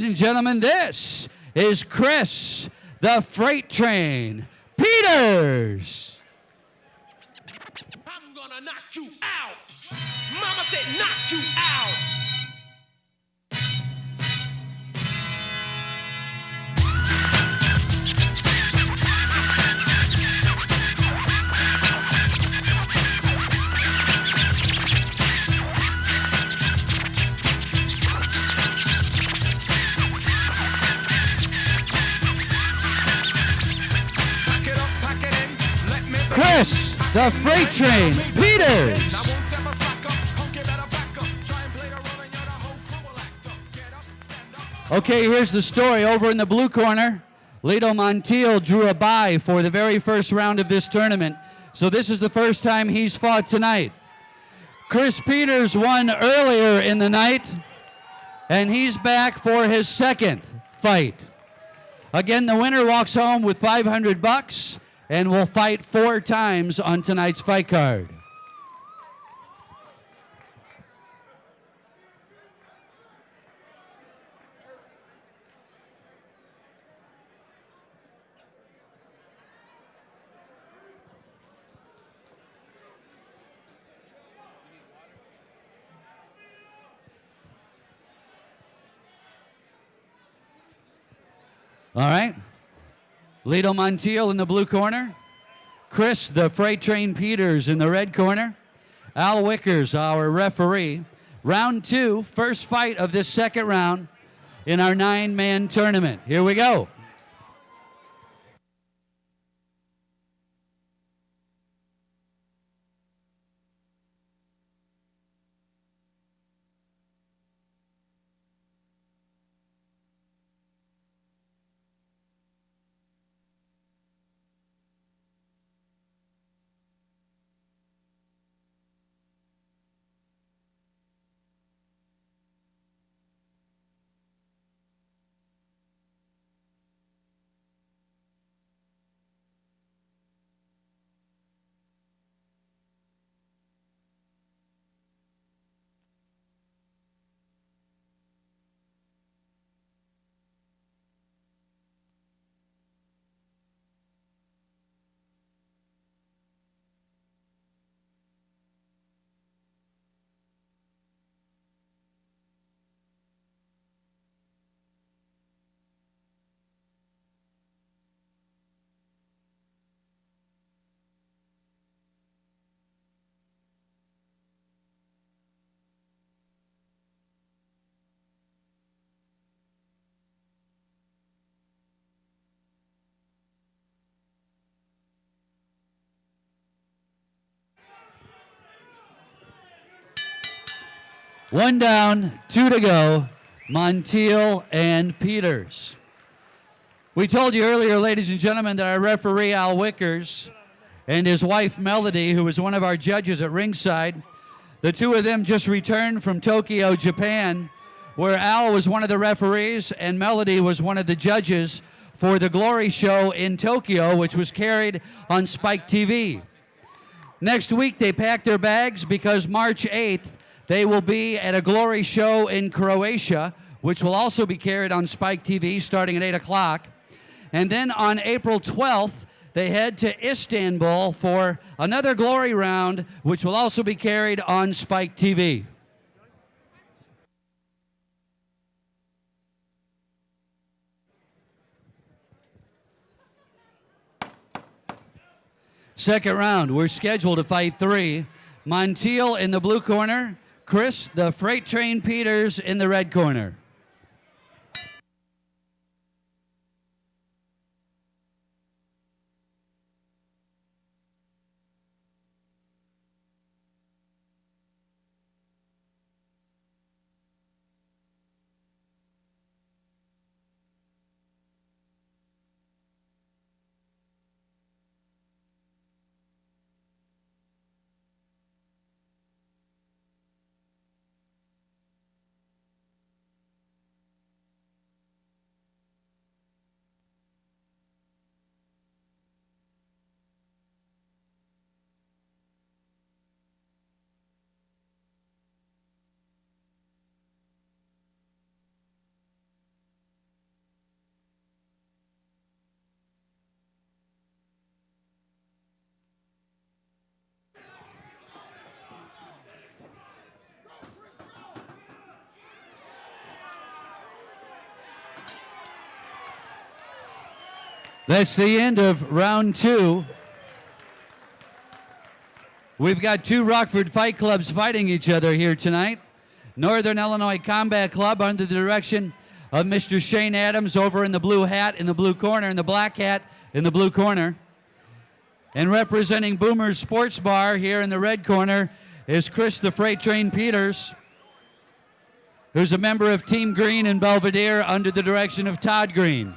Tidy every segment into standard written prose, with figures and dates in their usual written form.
and gentlemen, this is Chris, the Freight Train Peters. I'm gonna knock you out. Mama said knock you out. Chris, the Freight Train Peters. Okay, here's the story. Over in the blue corner, Lito Montiel drew a bye for the very first round of this tournament. So this is the first time he's fought tonight. Chris Peters won earlier in the night, and he's back for his second fight. Again, the winner walks home with $500 and will fight 4 times on tonight's fight card. All right. Lito Montiel in the blue corner. Chris, the Freight Train Peters, in the red corner. Al Wickers, our referee. Round 2, first fight of this second round in our 9-man tournament. Here we go. One down, 2 to go. Montiel and Peters. We told you earlier, ladies and gentlemen, that our referee, Al Wickers, and his wife, Melody, who was one of our judges at ringside, the two of them just returned from Tokyo, Japan, where Al was one of the referees and Melody was one of the judges for the Glory Show in Tokyo, which was carried on Spike TV. Next week, they packed their bags because March 8th, they will be at a Glory Show in Croatia, which will also be carried on Spike TV starting at 8 o'clock. And then on April 12th, they head to Istanbul for another Glory round, which will also be carried on Spike TV. Second round, we're scheduled to fight 3. Montiel in the blue corner, Chris, the Freight Train Peters, in the red corner. That's the end of round 2. We've got 2 Rockford Fight Clubs fighting each other here tonight. Northern Illinois Combat Club under the direction of Mr. Shane Adams over in the blue hat in the blue corner, and the black hat in the blue corner. And representing Boomer's Sports Bar here in the red corner is Chris the Freight Train Peters, who's a member of Team Green in Belvedere under the direction of Todd Green.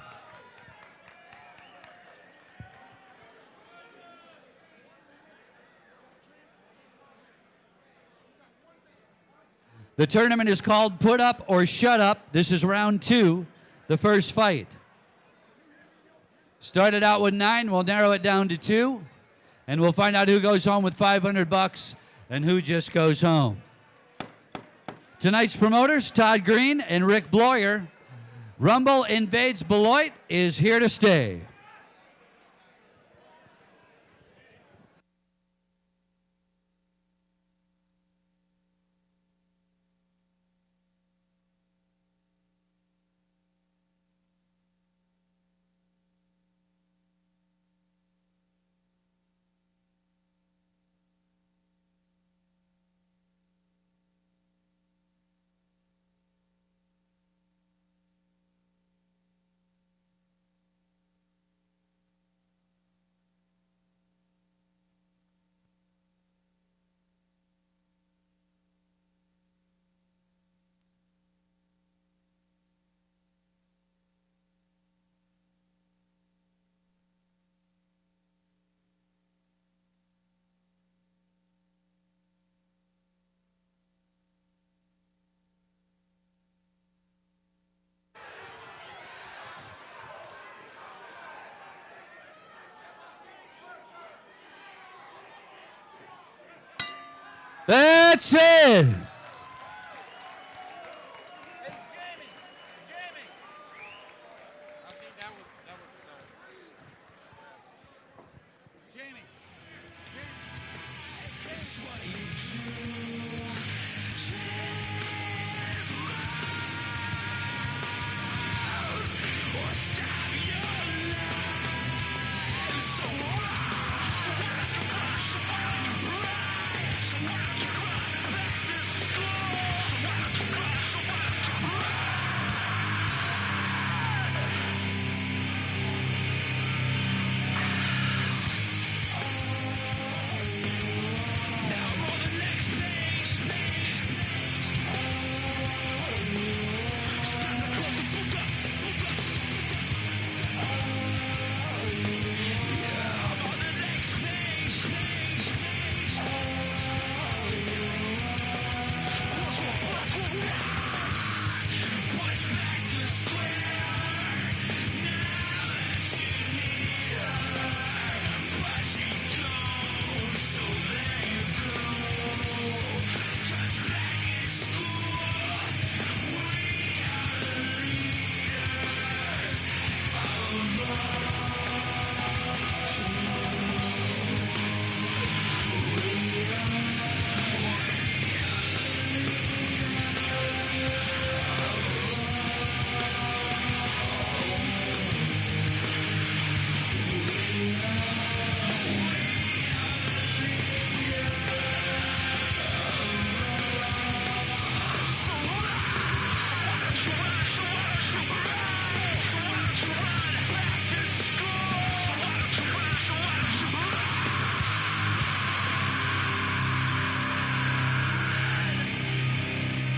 The tournament is called Put Up or Shut Up. This is round 2, the first fight. Started out with 9, we'll narrow it down to 2, and we'll find out who goes home with $500 and who just goes home. Tonight's promoters, Todd Green and Rick Bloyer. Rumble Invades Beloit is here to stay. That's it.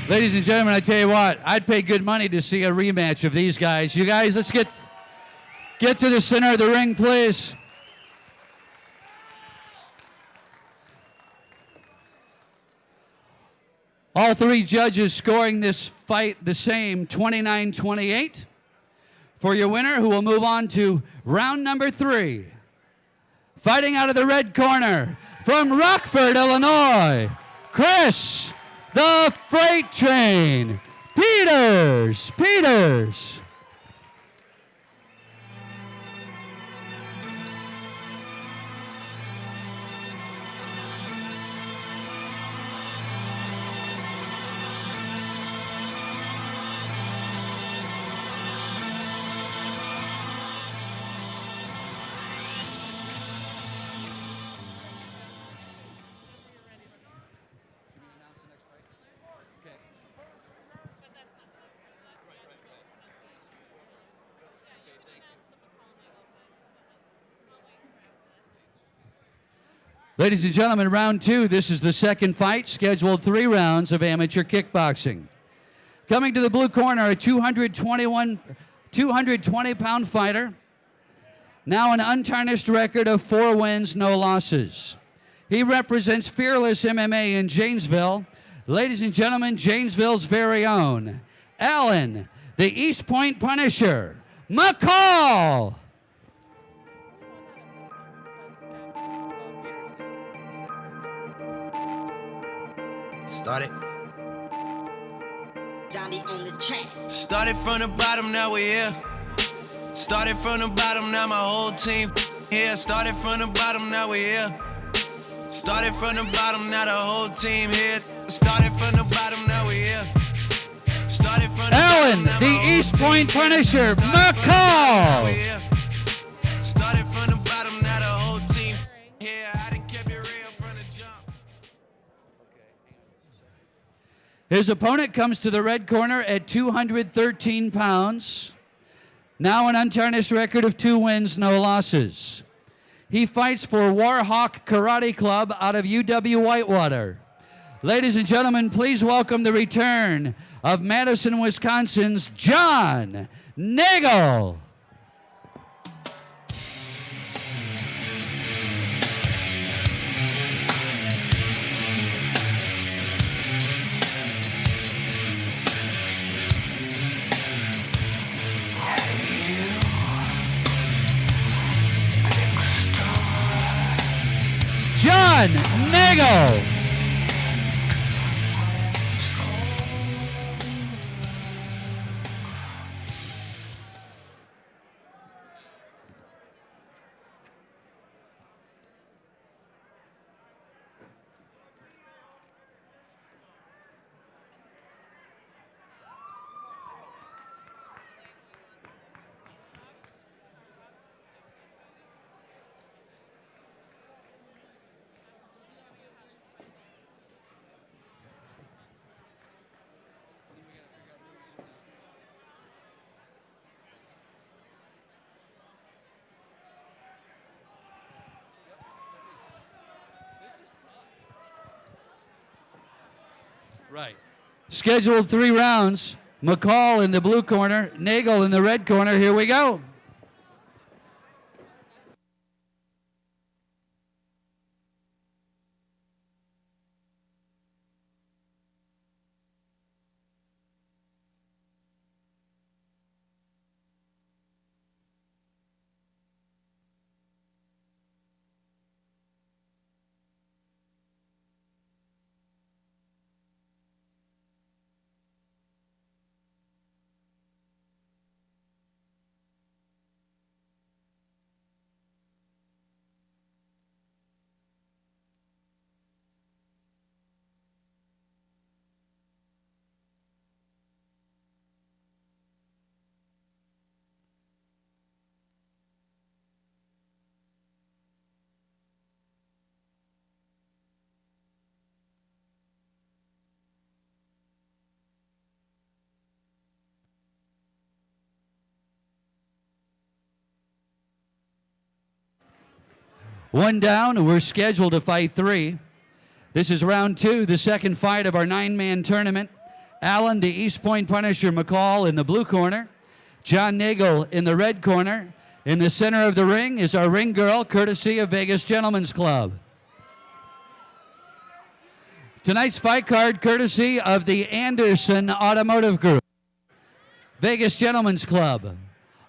Ladies and gentlemen, I tell you what, I'd pay good money to see a rematch of these guys. You guys, let's get to the center of the ring, please. All 3 judges scoring this fight the same, 29-28. For your winner, who will move on to round number 3. Fighting out of the red corner, from Rockford, Illinois, Chris the Freight Train Peters. Ladies and gentlemen, round two. This is the second fight, scheduled 3 rounds of amateur kickboxing. Coming to the blue corner, a 220-pound fighter. Now an untarnished record of 4 wins, no losses. He represents Fearless MMA in Janesville. Ladies and gentlemen, Janesville's very own, Alan, the East Point Punisher, McCall. Started. Zombie on the track. Started from the bottom, now we're here. Started from the bottom, now my whole team here. Started from the bottom, now we're here. Started from the bottom, now the whole team here. Started from the bottom, now we're here. Started from the Alan, bottom, now the my whole East team Point here. Punisher, Started from the bottom, now we're McCall. here. Started from the bottom, now the whole team here. I done kept it real from the jump. His opponent comes to the red corner at 213 pounds. Now an untarnished record of 2 wins, no losses. He fights for Warhawk Karate Club out of UW Whitewater. Ladies and gentlemen, please welcome the return of Madison, Wisconsin's John Nagel. John Nagel. Right. Scheduled 3 rounds. McCall in the blue corner, Nagel in the red corner. Here we go. One down. We're scheduled to fight 3. This is round 2, the second fight of our 9-man tournament. Alan, the East Point Punisher, McCall in the blue corner. John Nagel in the red corner. In the center of the ring is our ring girl, courtesy of Vegas Gentlemen's Club. Tonight's fight card, courtesy of the Anderson Automotive Group. Vegas Gentlemen's Club.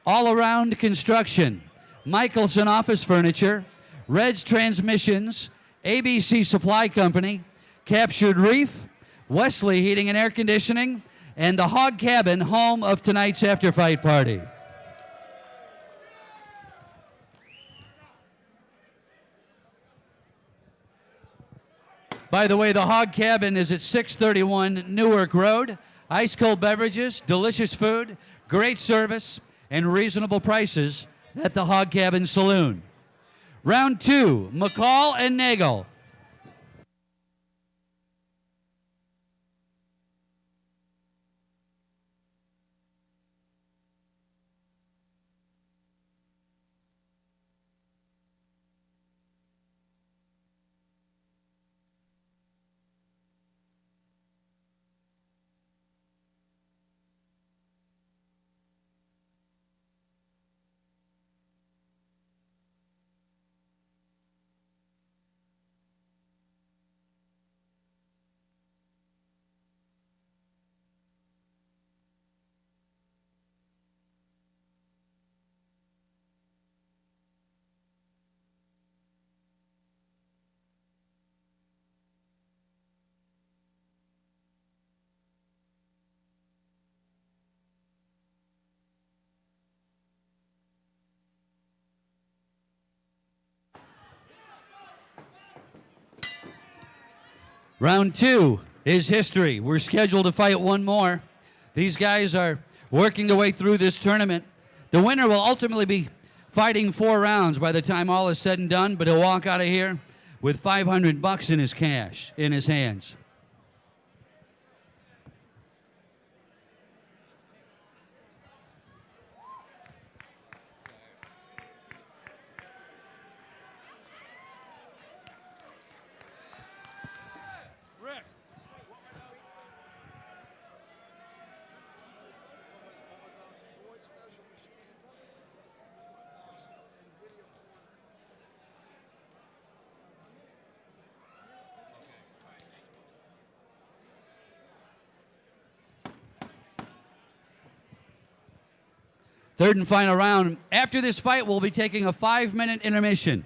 All Around Construction. Michelson Office Furniture. Red's Transmissions, ABC Supply Company, Captured Reef, Wesley Heating and Air Conditioning, and the Hog Cabin, home of tonight's after-fight party. By the way, the Hog Cabin is at 631 Newark Road. Ice cold beverages, delicious food, great service, and reasonable prices at the Hog Cabin Saloon. Round 2, McCall and Nagel. Round 2 is history. We're scheduled to fight one more. These guys are working their way through this tournament. The winner will ultimately be fighting 4 rounds by the time all is said and done, but he'll walk out of here with $500 in his cash, in his hands. Third and final round. After this fight, we'll be taking a 5-minute intermission.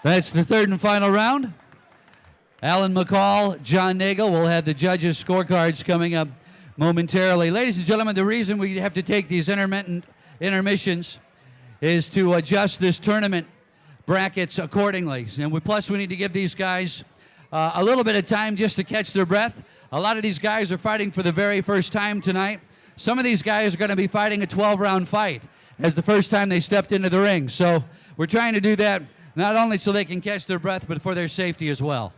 That's the third and final round. Alan McCall, John Nagel will have the judges' scorecards coming up momentarily. Ladies and gentlemen, the reason we have to take these intermittent intermissions is to adjust this tournament brackets accordingly. And plus, we need to give these guys a little bit of time just to catch their breath. A lot of these guys are fighting for the very first time tonight. Some of these guys are going to be fighting a 12-round fight as the first time they stepped into the ring. So we're trying to do that not only so they can catch their breath, but for their safety as well.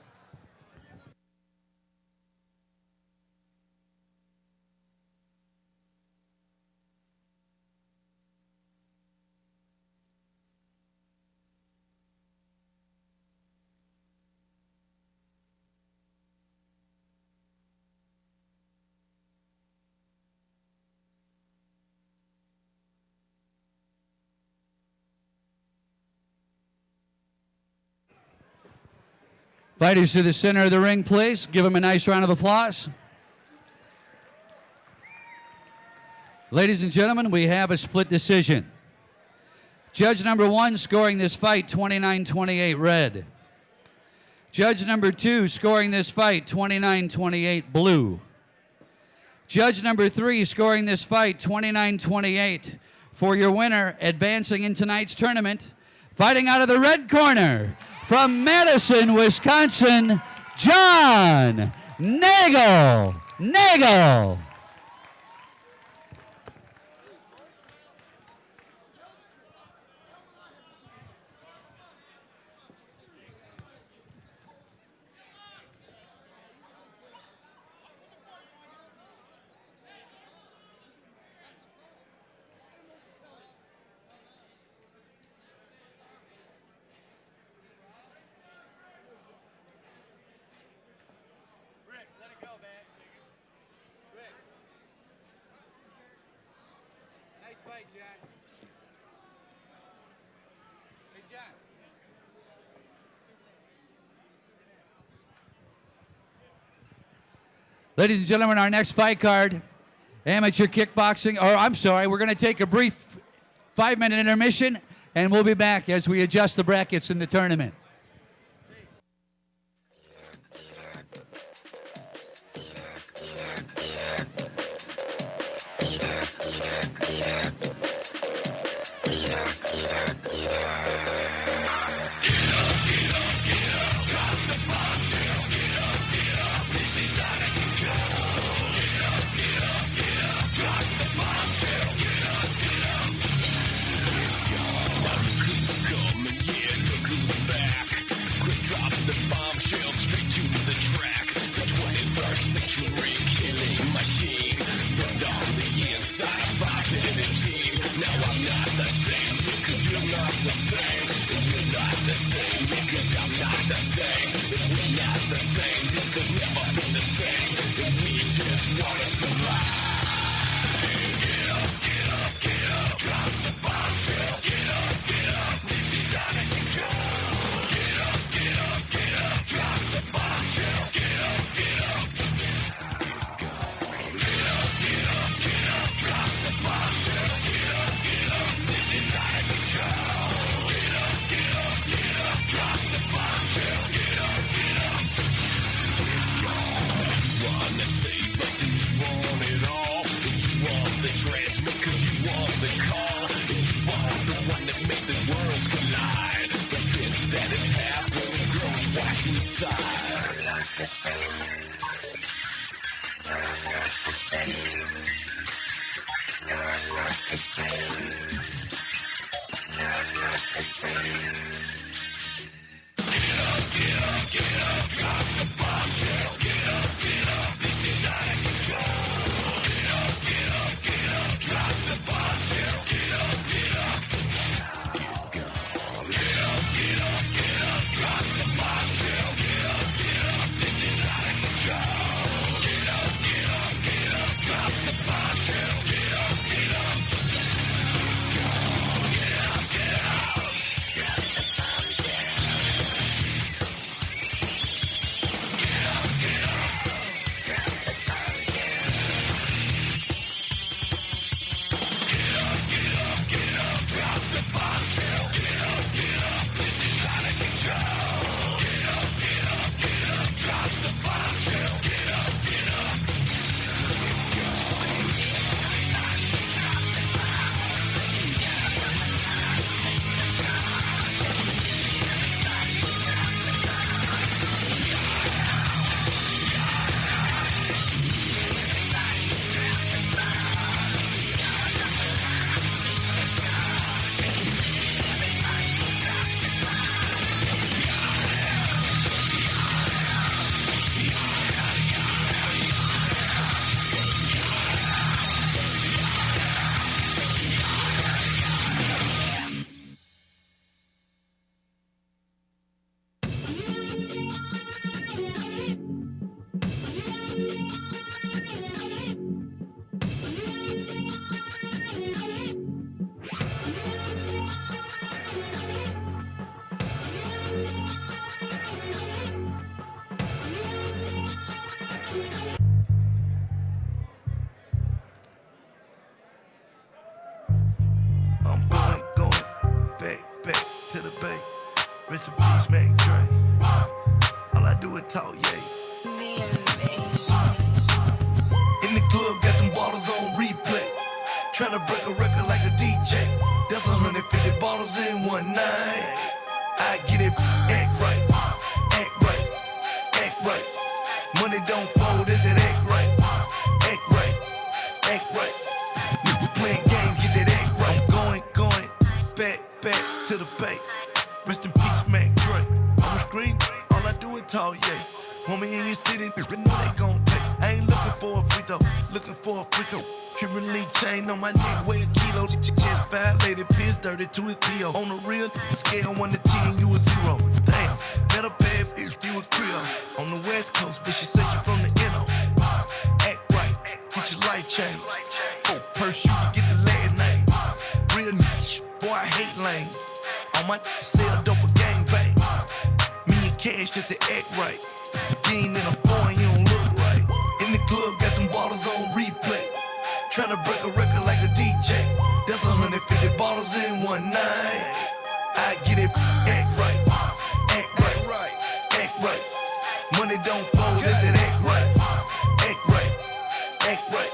Fighters to the center of the ring, please. Give them a nice round of applause. Ladies and gentlemen, we have a split decision. Judge number 1 scoring this fight, 29-28, red. Judge number 2 scoring this fight, 29-28, blue. Judge number 3 scoring this fight, 29-28, for your winner, advancing in tonight's tournament, fighting out of the red corner, from Madison, Wisconsin, John Nagel. Nagel. Fight, John. Hey, John. Ladies and gentlemen, our next fight card, amateur kickboxing, we're going to take a brief 5-minute intermission, and we'll be back as we adjust the brackets in the tournament. Rest in peace, make Dre. All I do is talk, yeah. In the club, got them bottles on replay. Tryna break a record like a DJ. That's 150 bottles in one night. I get it, act right, act right, act right. Money don't fold, is it act right, act right, act right. You playing games, get that act right. I'm going, back to the bay. Rest in peace, Mac Dre. On the screen, all I do is talk, yeah. Homie in your city, know they gon' take. I ain't looking for a free throw, looking for a free throw. Cuban link chain on my neck, weigh a kilo. Chest violated, piss dirty to his P.O. On the real, scale 1 to 10, you a 0. Damn, met a bad bitch, you a Creole. On the West Coast, but she said she from the NO. Act right, get your life changed. Oh, purse, you can get the last name. Real niche, boy, I hate lanes. On my sell dope a gang bang. Me and Cash just to act right. You ain't in a foreign, you don't look right. In the club, got them bottles on replay. Tryna break a record like a DJ. That's 150 bottles in one night. I get it, act right, act right, act right. Money don't fold, is it act right, act right, act right.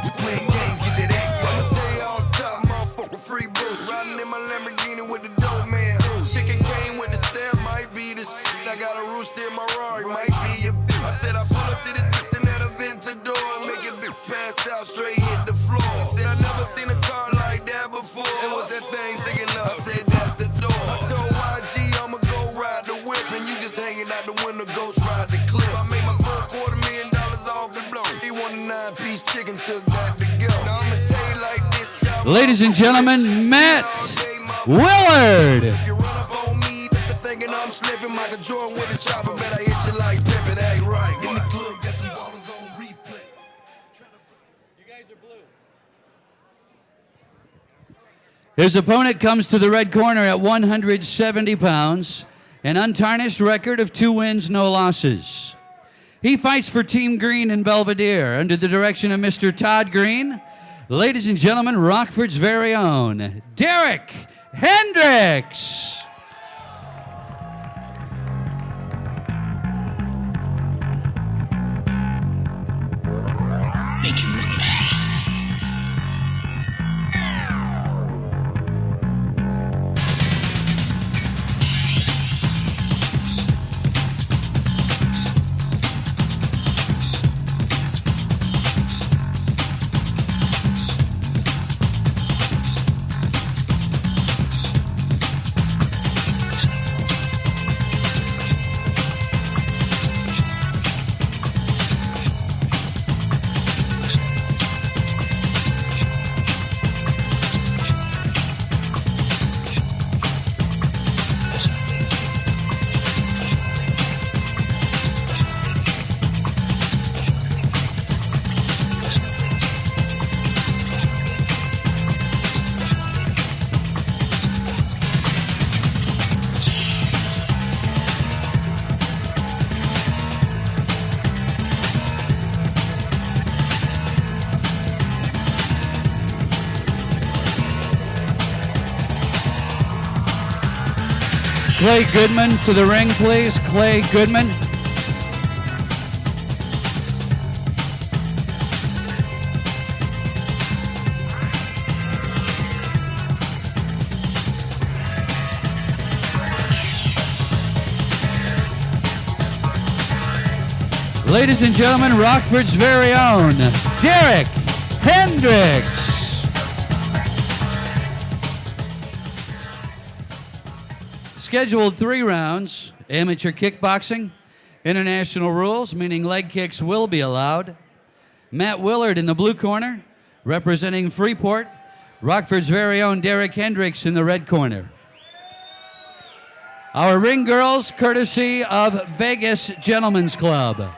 You playing games, get that act right. I'ma tell you all the top, motherfucker, free boost. Riding in my Lamborghini with the dope man. Chicken game with the stairs, might be the shit. I got a rooster in my Rari, might be your bitch. I said I pull up to this and at a Ventador, make it bitch pass out, straight hit the floor. Said I never seen a car like that before. And what's that thing sticking up? I said that's the door. I told YG I'ma go ride the whip, and you just hanging out the window, ghost ride the clip. I made my first $250,000 off the blow. He want a 9-piece chicken, took that to go. Now I'ma tell you like this, y'all. Ladies and gentlemen, Matt Willard. If you run up on me, thinking I'm slipping. scraping Michael Jordan with a chopper. Bet I hit you like Pippin, act right. In the club, got some bottles on replay. You guys are blue. His opponent comes to the red corner at 170 pounds, an untarnished record of 2 wins, no losses. He fights for Team Green in Belvedere under the direction of Mr. Todd Green. Ladies and gentlemen, Rockford's very own, Derek Hendricks. Make you look bad. Clay Goodman to the ring, please. Clay Goodman. Ladies and gentlemen, Rockford's very own, Derek Hendricks. Scheduled 3 rounds, amateur kickboxing, international rules, meaning leg kicks will be allowed. Matt Willard in the blue corner, representing Freeport. Rockford's very own Derek Hendricks in the red corner. Our ring girls, courtesy of Vegas Gentlemen's Club.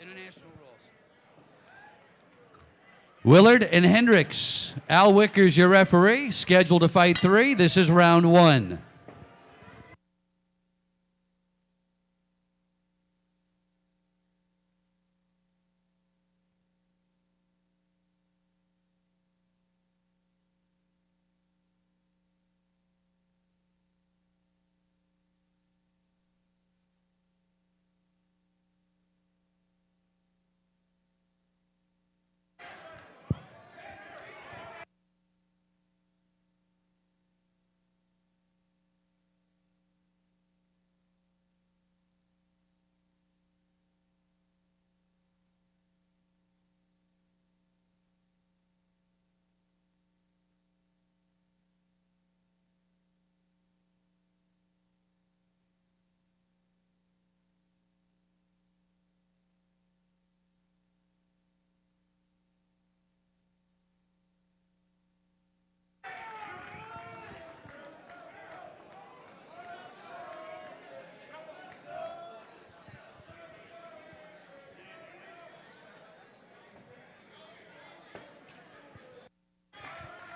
International rules. Willard and Hendricks. Al Wickers, your referee. Scheduled to fight 3. This is round 1.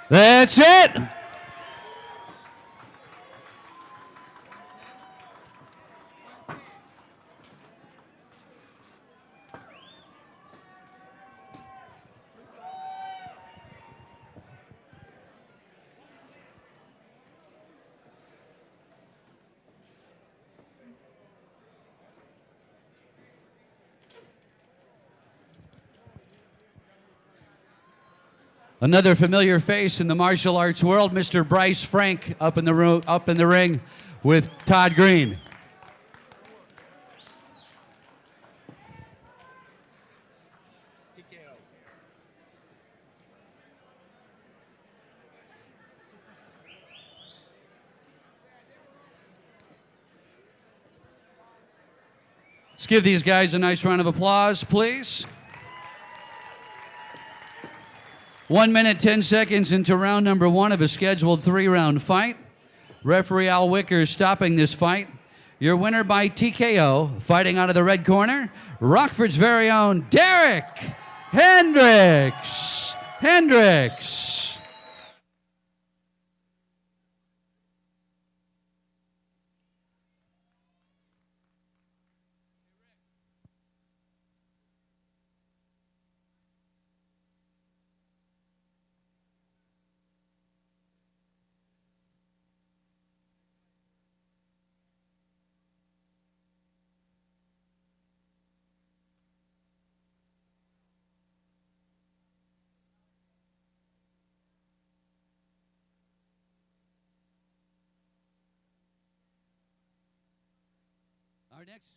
That's it. Another familiar face in the martial arts world, Mr. Bryce Frank, up in the ring with Todd Green. Let's give these guys a nice round of applause, please. 1 minute, 10 seconds into round number 1 of a scheduled 3-round fight. Referee Al Wickers stopping this fight. Your winner by TKO, fighting out of the red corner, Rockford's very own Derek Hendricks. Our next.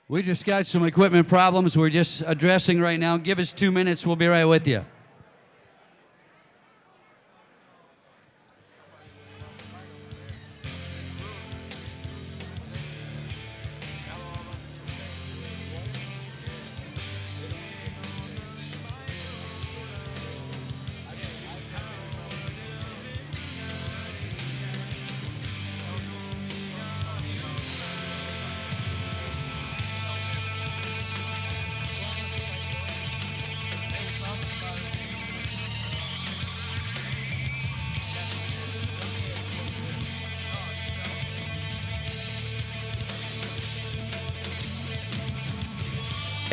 We just got some equipment problems we're just addressing right now. Give us 2 minutes. We'll be right with you.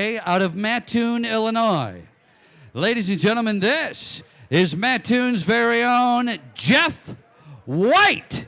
out of Mattoon, Illinois. Ladies and gentlemen, this is Mattoon's very own Jeff White.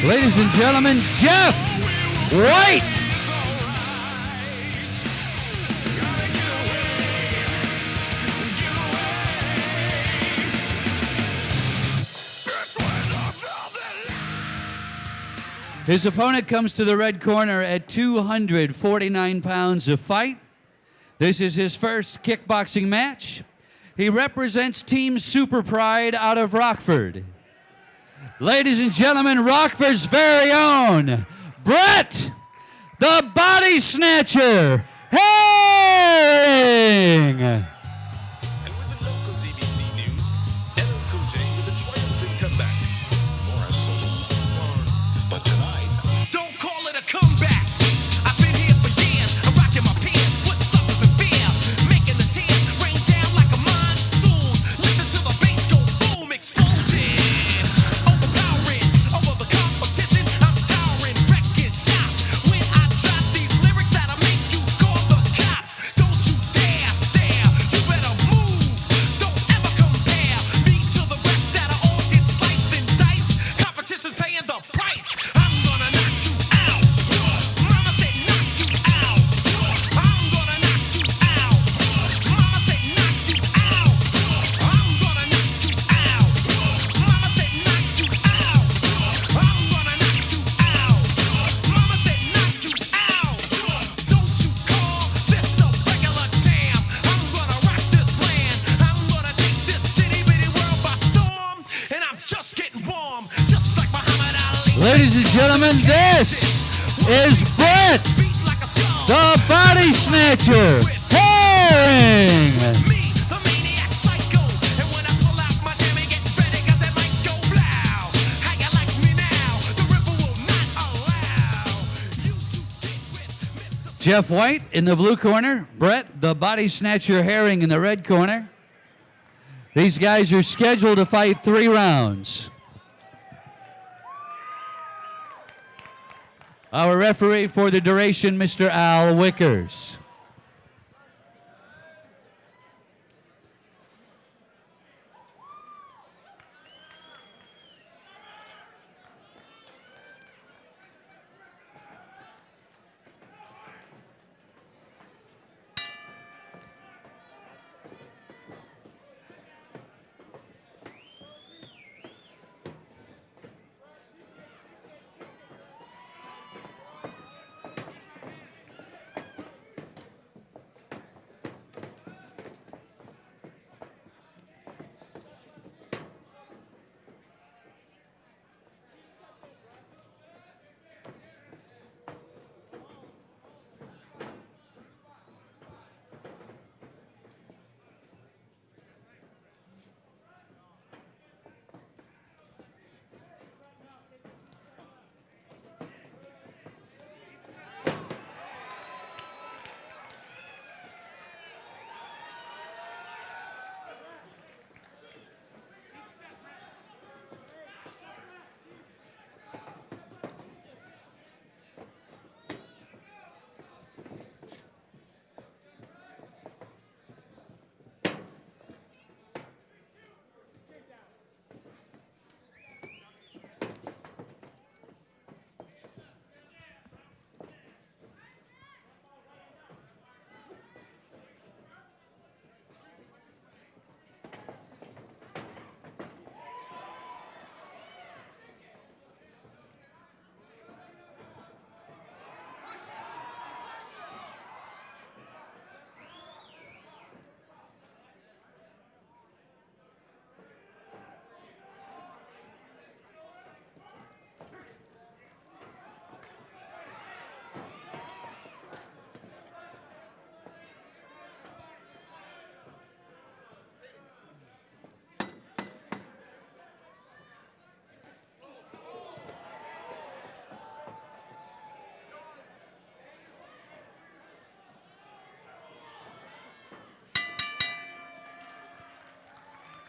Ladies and gentlemen, Jeff White. His opponent comes to the red corner at 249 pounds of fight. This is his first kickboxing match. He represents Team Super Pride out of Rockford. Ladies and gentlemen, Rockford's very own Brett, the Body Snatcher Herring. And with the local DBC news, LL Cool J with a triumphant comeback. Morris Saloon. But tonight, Don't call it a comeback. I've been here for years. I'm rocking my pants, putting suckers in fear, making the tears rain down like a monsoon. Listen to the bass go boom, explosion. Overpowering over the competition. I'm towering, wrecking shop. When I drop these lyrics that'll make you call the cops. Don't you dare stare. You better move. Don't ever compare me to the rest that'll all get sliced and diced. Competition's paying the price. I'm gonna knock you out. Mama said knock you out. I'm gonna knock you out. Mama said knock you out. I'm gonna knock you out. Mama said knock you out. I'm gonna knock you out. Mama said knock you out. Don't you call this a regular jam. I'm gonna rock this land. I'm gonna take this city bitty world by storm. And I'm just getting warm, just like Muhammad Ali. Ladies and gentlemen, this is Brett, Beat like a skull. the Body Snatcher Herring. Me, the maniac psycho. And when I pull out my jammy, get ready, 'cause it might go blow. How you like me now? The ripper will not allow you to get with Mr. Jeff White in the blue corner, Brett, the Body Snatcher Herring in the red corner. These guys are scheduled to fight 3 rounds. Our referee for the duration, Mr. Al Wickers.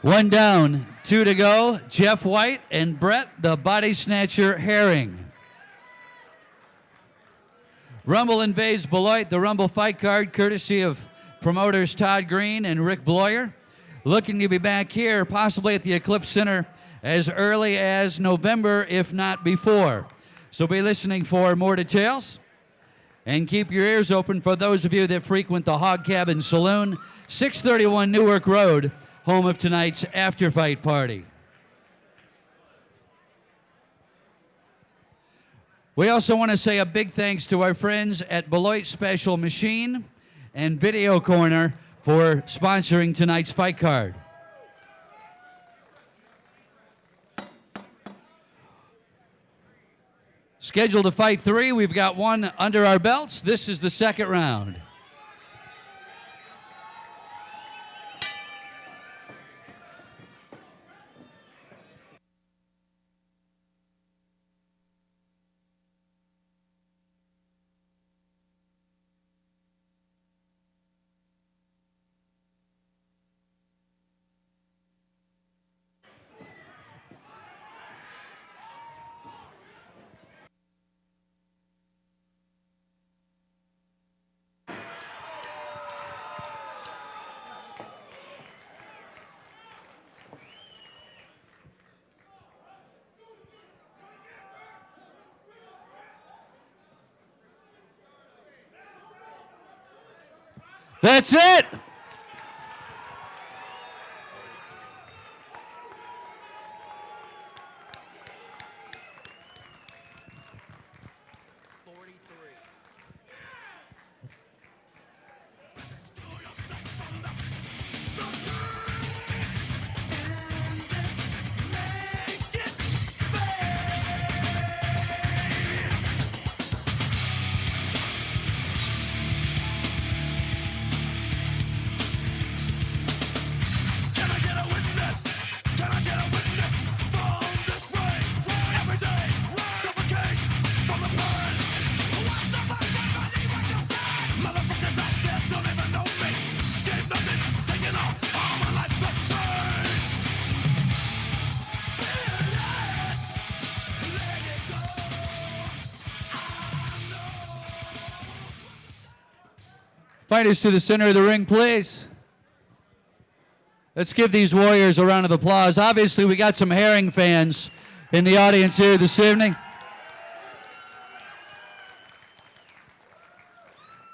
One down, 2 to go. Jeff White and Brett, the body snatcher Herring. Rumble invades Beloit, the Rumble fight card, courtesy of promoters Todd Green and Rick Bloyer. Looking to be back here, possibly at the Eclipse Center, as early as November, if not before. So be listening for more details. And keep your ears open for those of you that frequent the Hog Cabin Saloon, 631 Newark Road, home of tonight's after-fight party. We also want to say a big thanks to our friends at Beloit Special Machine and Video Corner for sponsoring tonight's fight card. Scheduled to fight 3, we've got 1 under our belts. This is the second round. That's it. Fighters to the center of the ring, please. Let's give these warriors a round of applause. Obviously, we got some Herring fans in the audience here this evening.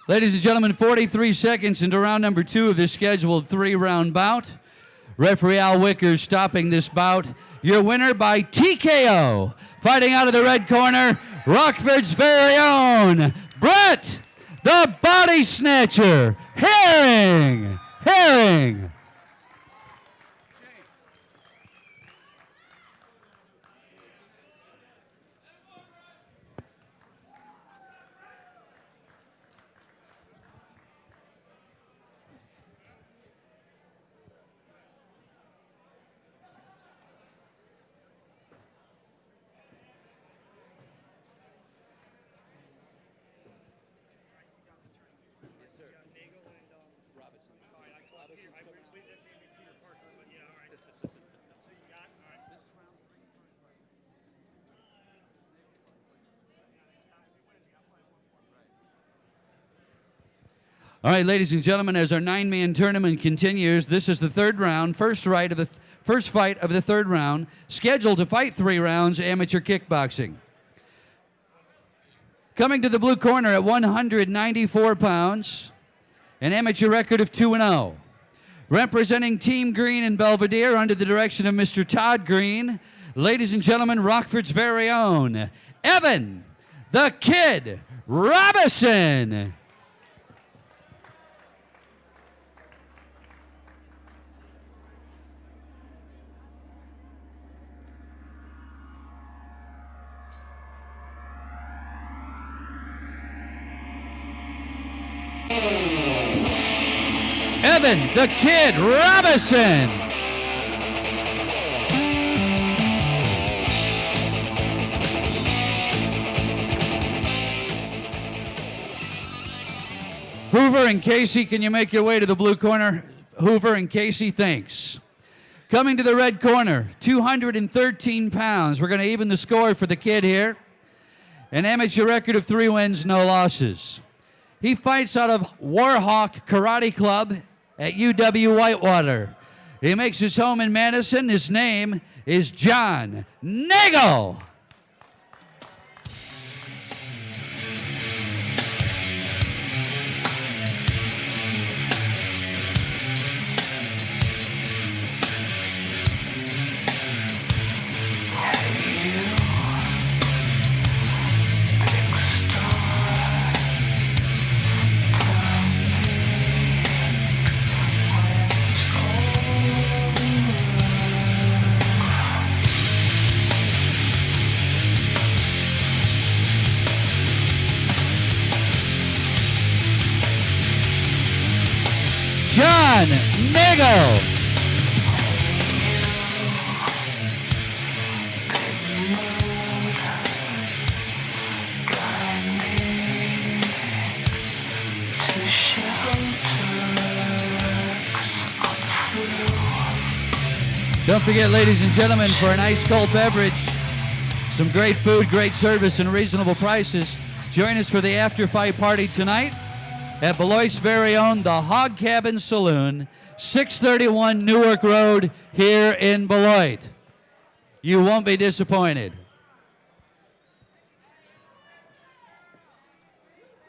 Ladies and gentlemen, 43 seconds into round number 2 of this scheduled 3-round bout. Referee Al Wickers stopping this bout. Your winner by TKO. Fighting out of the red corner, Rockford's very own Brett, the body snatcher, Herring. Herring. All right, ladies and gentlemen, as our 9-man tournament continues, this is the third round, first fight of the third round, scheduled to fight 3 rounds, amateur kickboxing. Coming to the blue corner at 194 pounds, an amateur record of 2-0. Representing Team Green and Belvedere under the direction of Mr. Todd Green, ladies and gentlemen, Rockford's very own, Evan, the Kid Robinson. Evan, the Kid Robinson. Hoover and Casey, can you make your way to the blue corner? Hoover and Casey, thanks. Coming to the red corner, 213 pounds. We're going to even the score for the kid here. An amateur record of 3 wins, no losses. He fights out of Warhawk Karate Club at UW Whitewater. He makes his home in Madison. His name is John Nagel. John Nagel. Don't forget, ladies and gentlemen, for an ice cold beverage, some great food, great service, and reasonable prices, join us for the after-fight party tonight at Beloit's very own The Hog Cabin Saloon, 631 Newark Road here in Beloit. You won't be disappointed.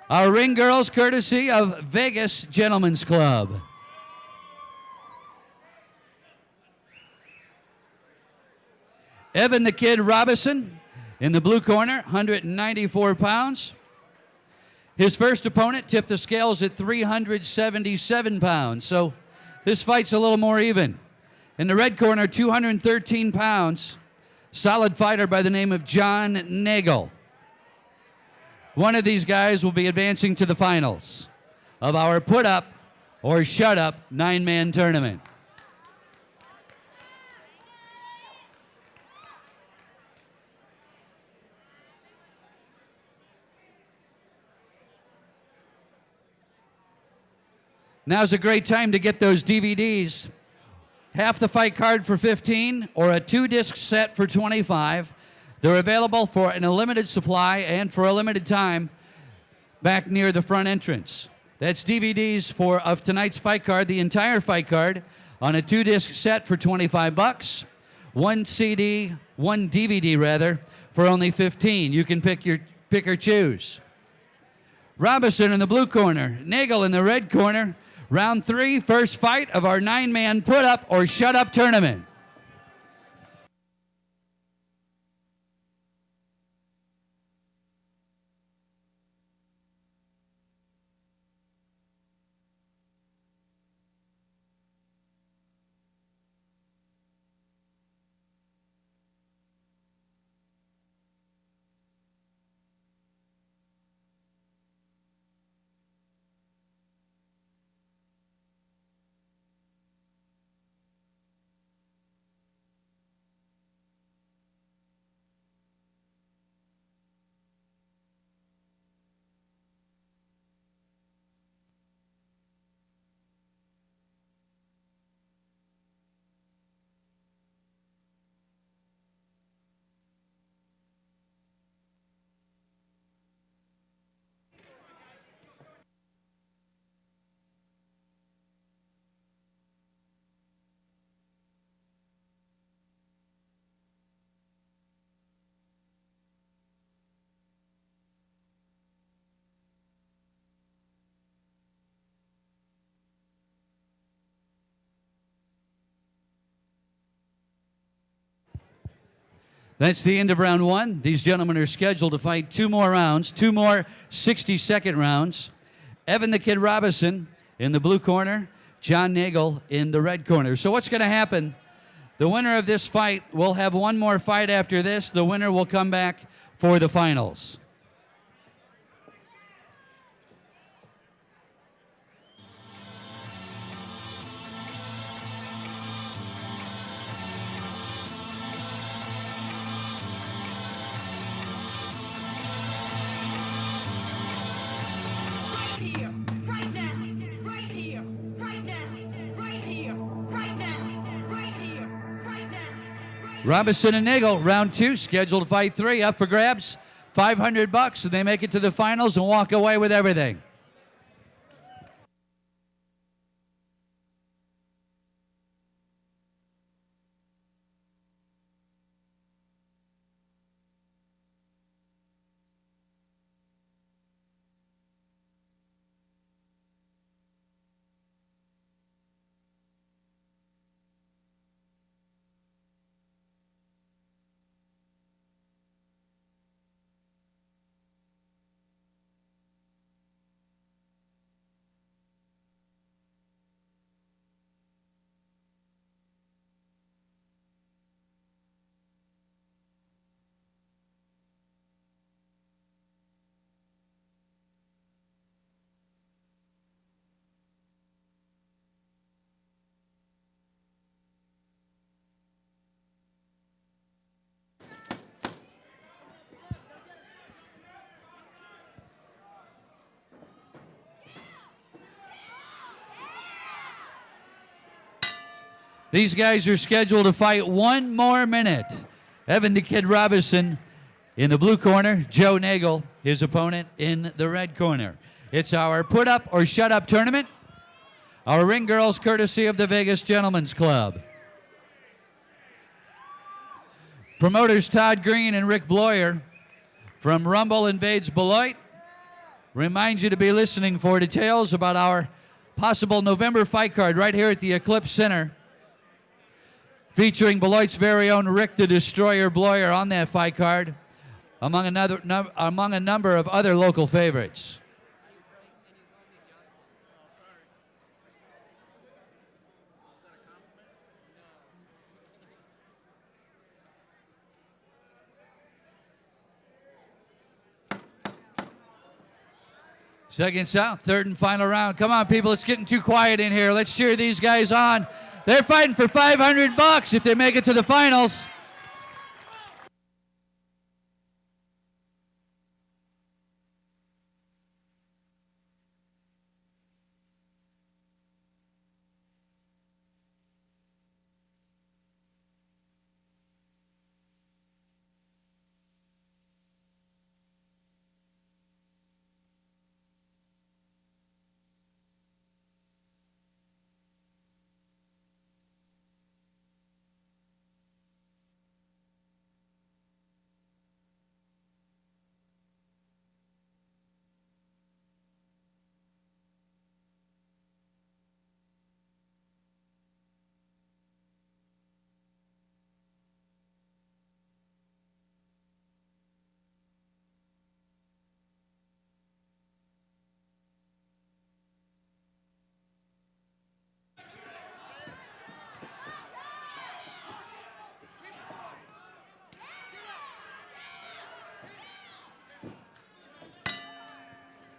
Our ring girls, courtesy of Vegas Gentlemen's Club. Evan the Kid Robinson in the blue corner, 194 pounds. His first opponent tipped the scales at 377 pounds, so this fight's a little more even. In the red corner, 213 pounds, solid fighter by the name of John Nagel. One of these guys will be advancing to the finals of our Put Up or Shut Up 9-man tournament. Now's a great time to get those DVDs. Half the fight card for $15 or a 2-disc set for $25. They're available for a limited supply and for a limited time back near the front entrance. That's DVDs of tonight's fight card, the entire fight card, on a 2-disc set for $25. One DVD rather, for only $15. You can pick or choose. Robinson in the blue corner, Nagel in the red corner. Round 3, first fight of our 9-man Put Up or Shut Up tournament. That's the end of round 1. These gentlemen are scheduled to fight 2 more rounds, 2 more 60-second rounds. Evan the Kid Robinson in the blue corner, John Nagel in the red corner. So what's going to happen? The winner of this fight will have one more fight after this. The winner will come back for the finals. Right here, right now, right here, right now, right here, Robinson and Nagel, round 2, scheduled to fight 3, up for grabs, $500, and they make it to the finals and walk away with everything. These guys are scheduled to fight 1 more minute. Evan the Kid Robinson in the blue corner, Joe Nagel, his opponent, in the red corner. It's our put up or shut up tournament. Our ring girls, courtesy of the Vegas Gentlemen's Club. Promoters Todd Green and Rick Bloyer from Rumble Invades Beloit remind you to be listening for details about our possible November fight card right here at the Eclipse Center, featuring Beloit's very own Rick the Destroyer Bloyer on that fight card, among a number of other local favorites. Seconds out, third and final round. Come on, people, it's getting too quiet in here. Let's cheer these guys on. They're fighting for $500 if they make it to the finals.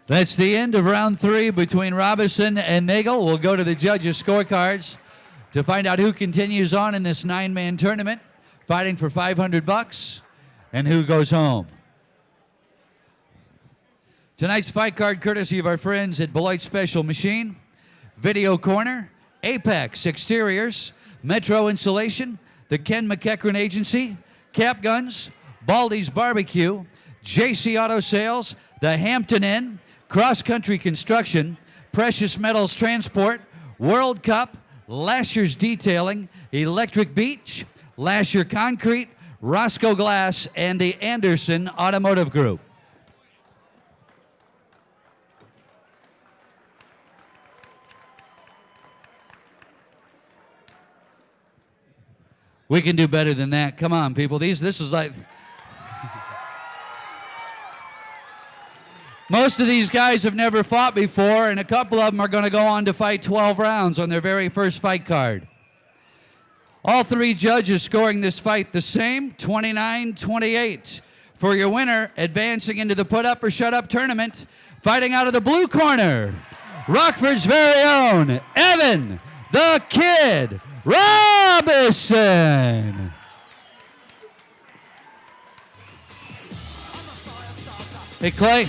That's the end of round 3 between Robinson and Nagel. We'll go to the judges' scorecards to find out who continues on in this 9-man tournament, fighting for $500, and who goes home. Tonight's fight card courtesy of our friends at Beloit Special Machine, Video Corner, Apex Exteriors, Metro Insulation, the Ken McEachran Agency, Cap Guns, Baldy's Barbecue, JC Auto Sales, the Hampton Inn, Cross Country Construction, Precious Metals Transport, World Cup, Lasher's Detailing, Electric Beach, Lasher Concrete, Roscoe Glass, and the Anderson Automotive Group. We can do better than that. Come on, people. This is like... Most of these guys have never fought before, and a couple of them are going to go on to fight 12 rounds on their very first fight card. All 3 judges scoring this fight the same, 29-28. For your winner, advancing into the put-up or shut-up tournament, fighting out of the blue corner, Rockford's very own Evan the Kid Robinson. Hey, Clay.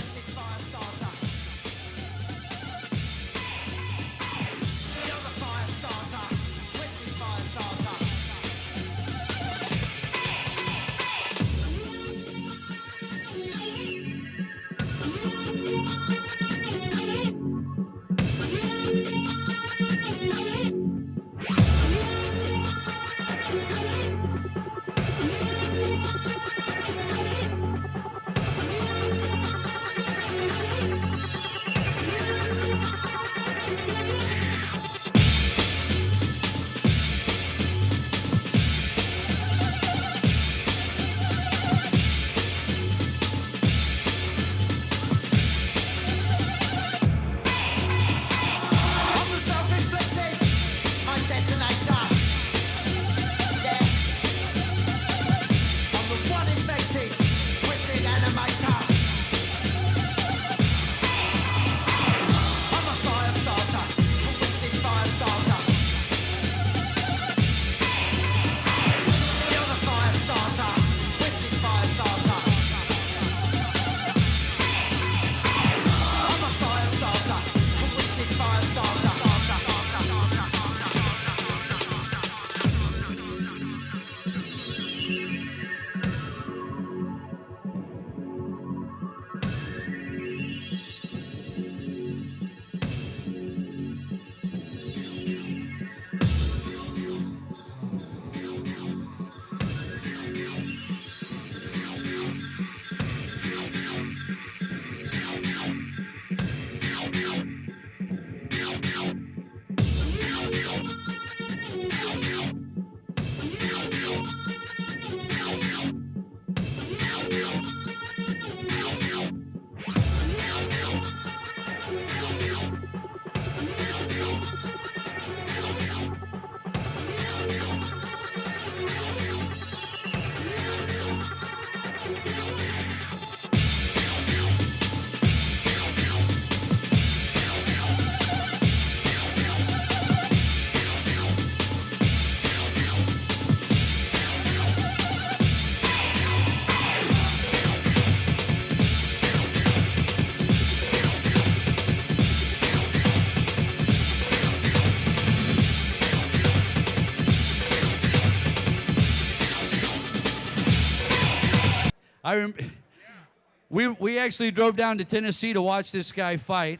We actually drove down to Tennessee to watch this guy fight,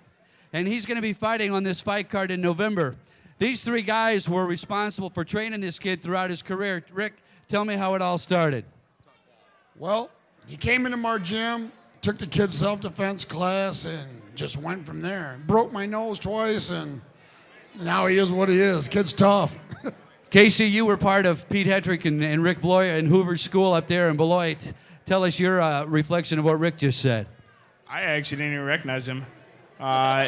and he's going to be fighting on this fight card in November. These three guys were responsible for training this kid throughout his career. Rick, tell me how it all started. Well, he came into our gym, took the kid's self-defense class, and just went from there. Broke my nose twice, and now he is what he is. Kid's tough. Casey, you were part of Pete Hedrick and Rick Bloyer and Hoover's school up there in Beloit. Tell us your reflection of what Rick just said. I actually didn't even recognize him.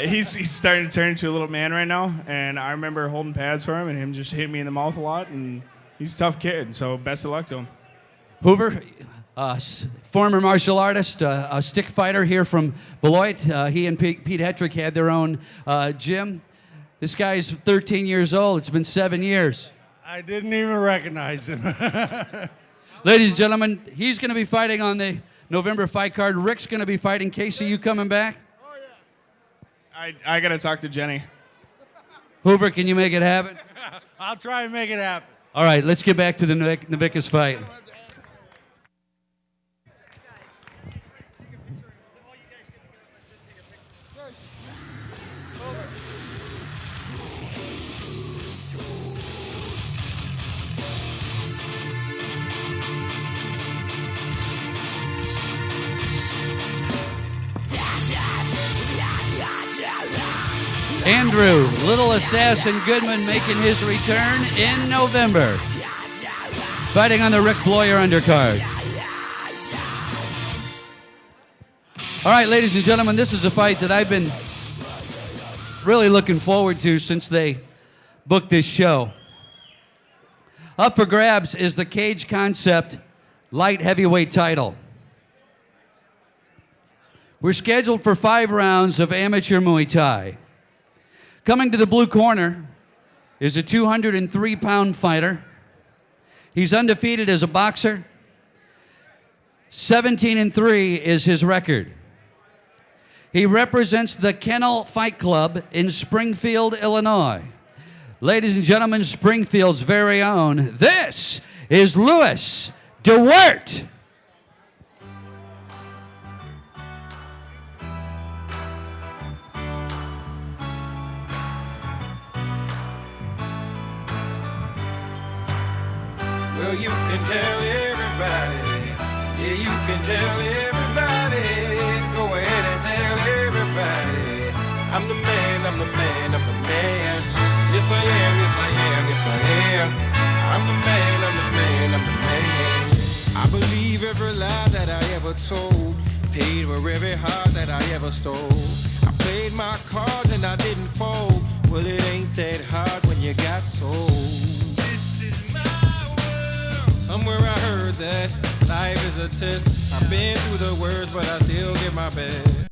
He's starting to turn into a little man right now, and I remember holding pads for him and him just hitting me in the mouth a lot, and he's a tough kid, so best of luck to him. Hoover, former martial artist, a stick fighter here from Beloit. He and Pete Hedrick had their own gym. This guy's 13 years old. It's been 7 years. I didn't even recognize him. Ladies and gentlemen, he's going to be fighting on the November fight card. Rick's going to be fighting. Casey, you coming back? Oh, yeah. I got to talk to Jenny. Hoover, can you make it happen? I'll try and make it happen. All right, let's get back to the Navickis fight. Andrew, Little Assassin Goodman making his return in November. Fighting on the Rick Bloyer undercard. All right, ladies and gentlemen, this is a fight that I've been really looking forward to since they booked this show. Up for grabs is the Cage Concept light heavyweight title. We're scheduled for 5 rounds of amateur Muay Thai. Coming to the blue corner is a 203-pound fighter. He's undefeated as a boxer. 17-3 is his record. He represents the Kennel Fight Club in Springfield, Illinois. Ladies and gentlemen, Springfield's very own, this is Louis DeWert. Well, you can tell everybody. Yeah, you can tell everybody. Go ahead and tell everybody. I'm the man, I'm the man, I'm the man. Yes, I am, yes, I am, yes, I am. I'm the man, I'm the man, I'm the man. I believe every lie that I ever told. Paid for every heart that I ever stole. I played my cards and I didn't fold. Well, it ain't that hard when you got sold. Somewhere I heard that life is a test. I've been through the worst, but I still give my best.